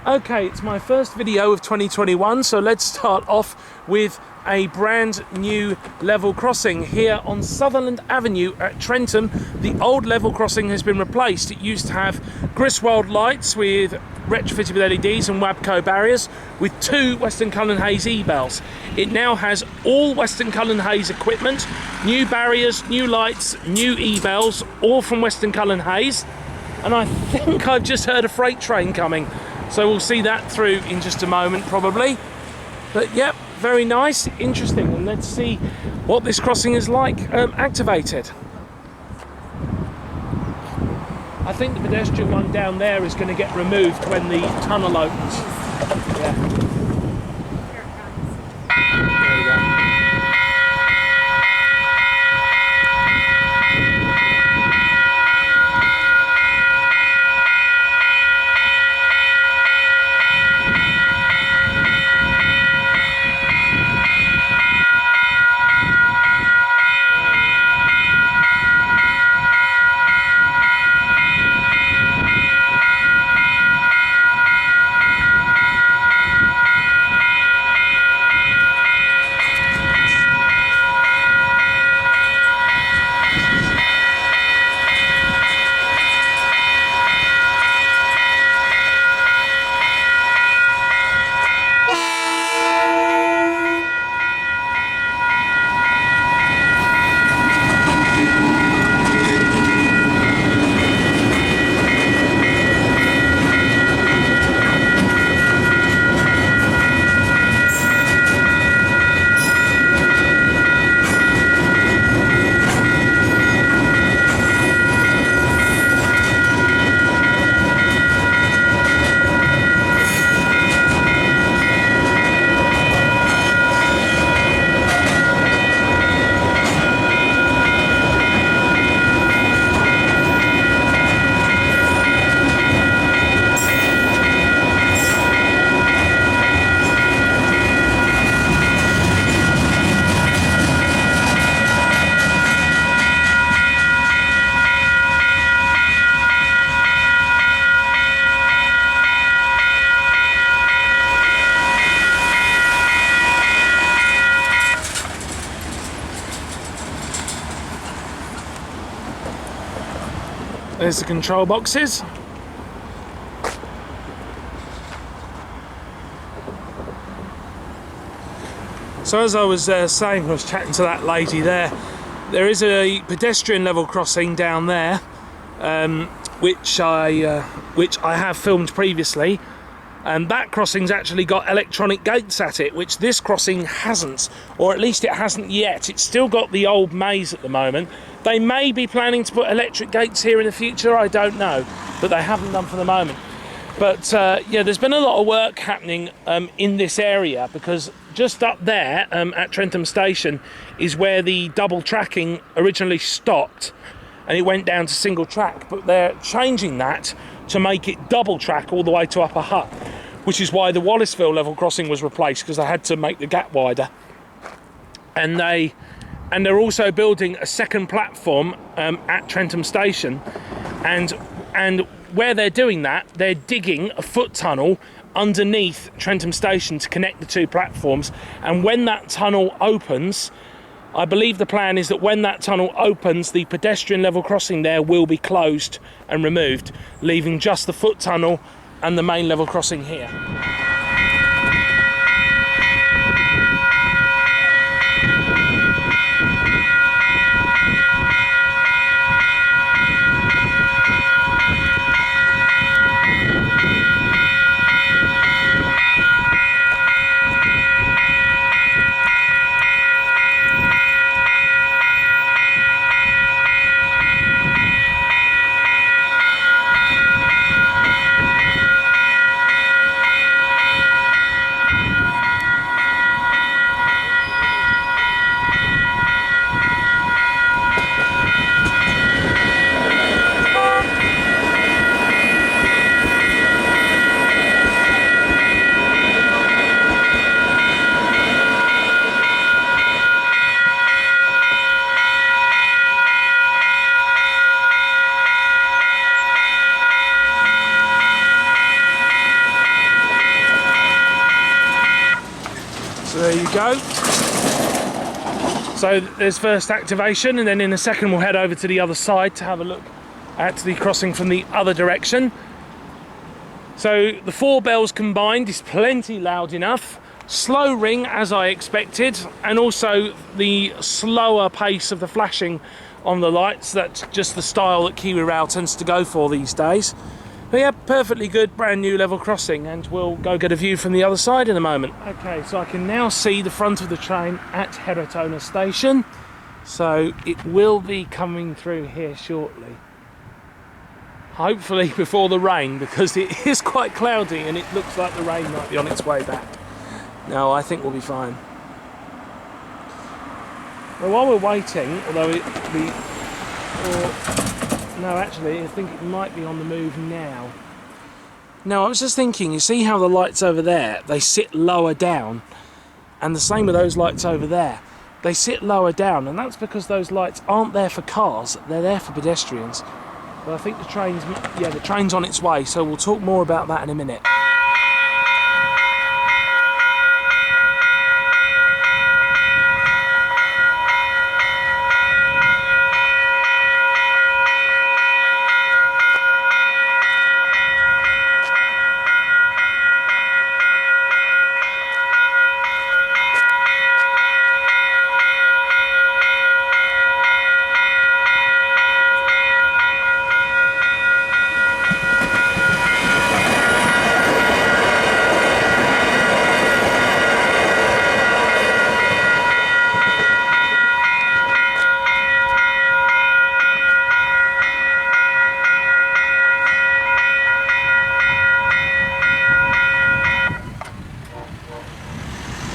Okay, it's my first video of 2021, so let's start off with a brand new level crossing here on Sutherland Avenue at Trentham. The old level crossing has been replaced. It used to have Griswold lights with retrofitted with LEDs and Wabco barriers with 2 Western Cullen Hayes e-bells. It now has all Western Cullen Hayes equipment, new barriers, new lights, new e-bells, all from Western Cullen Hayes. And I think I've just heard a freight train coming. So we'll see that through in just a moment, probably. But yep, very nice, interesting, and let's see what this crossing is like activated. I think the pedestrian one down there is going to get removed when the tunnel opens. Yeah. There's the control boxes. So as I was saying, I was chatting to that lady there. There is a pedestrian level crossing down there, which I have filmed previously, and that crossing's actually got electronic gates at it, which this crossing hasn't, or at least it hasn't yet. It's still got the old maze at the moment. They may be planning to put electric gates here in the future, I don't know, but they haven't done for the moment. But yeah, there's been a lot of work happening in this area, because just up there at Trentham Station is where the double tracking originally stopped, and it went down to single track, but they're changing that to make it double track all the way to Upper Hutt, which is why the Wallaceville level crossing was replaced, because they had to make the gap wider. And they're also building a second platform at Trentham Station, and where they're doing that, they're digging a foot tunnel underneath Trentham Station to connect the 2 platforms. And when that tunnel opens, I believe the plan is that when that tunnel opens, the pedestrian level crossing there will be closed and removed, leaving just the foot tunnel and the main level crossing here. go. So there's first activation, and then in a second we'll head over to the other side to have a look at the crossing from the other direction. So the 4 bells combined is plenty loud enough. Slow ring as I expected, and also the slower pace of the flashing on the lights. That's just the style that Kiwi Rail tends to go for these days. But yeah, perfectly good brand new level crossing, and we'll go get a view from the other side in a moment. Okay, so I can now see the front of the train at Heratona station, so it will be coming through here shortly. Hopefully before the rain, because it is quite cloudy and it looks like the rain might be on its way back. No, I think we'll be fine. Well, while we're waiting, although no, actually, I think it might be on the move now. No, I was just thinking, you see how the lights over there, they sit lower down, and the same with those lights over there. They sit lower down, and that's because those lights aren't there for cars, they're there for pedestrians. But I think the train's on its way, so we'll talk more about that in a minute.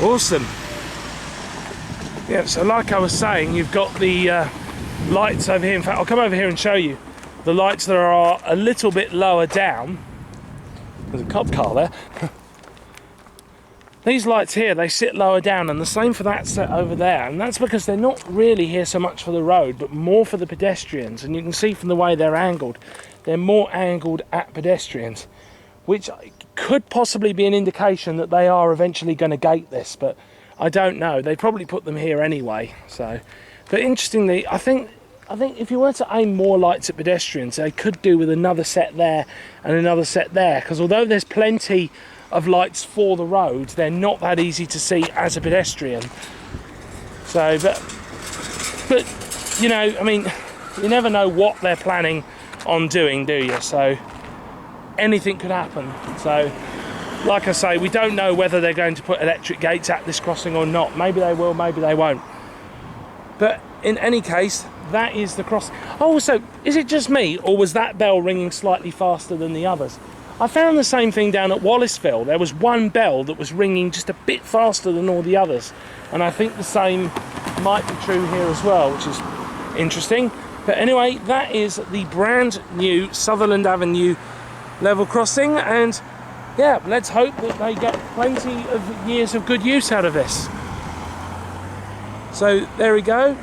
Awesome. Yeah, so like I was saying, you've got the lights over here. In fact, I'll come over here and show you the lights that are a little bit lower down. There's a cop car there. These lights here, they sit lower down, and the same for that set over there, and that's because they're not really here so much for the road but more for the pedestrians. And you can see from the way they're angled, they're more angled at pedestrians, which could possibly be an indication that they are eventually going to gate this, but I don't know. They probably put them here anyway. So, but interestingly, I think if you were to aim more lights at pedestrians, they could do with another set there and another set there, because although there's plenty of lights for the road, they're not that easy to see as a pedestrian. So, but you know, I mean, you never know what they're planning on doing, do you? So anything could happen. So like I say, we don't know whether they're going to put electric gates at this crossing or not. Maybe they will, maybe they won't. But in any case, that is the crossing. Oh, so is it just me, or was that bell ringing slightly faster than the others? I found the same thing down at Wallaceville. There was one bell that was ringing just a bit faster than all the others, and I think the same might be true here as well, which is interesting. But anyway, that is the brand new Sutherland Avenue level crossing, and yeah, let's hope that they get plenty of years of good use out of this. So there we go,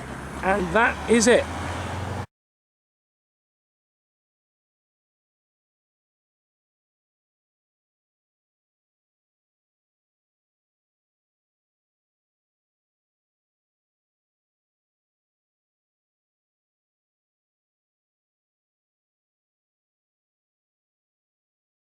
and that is it.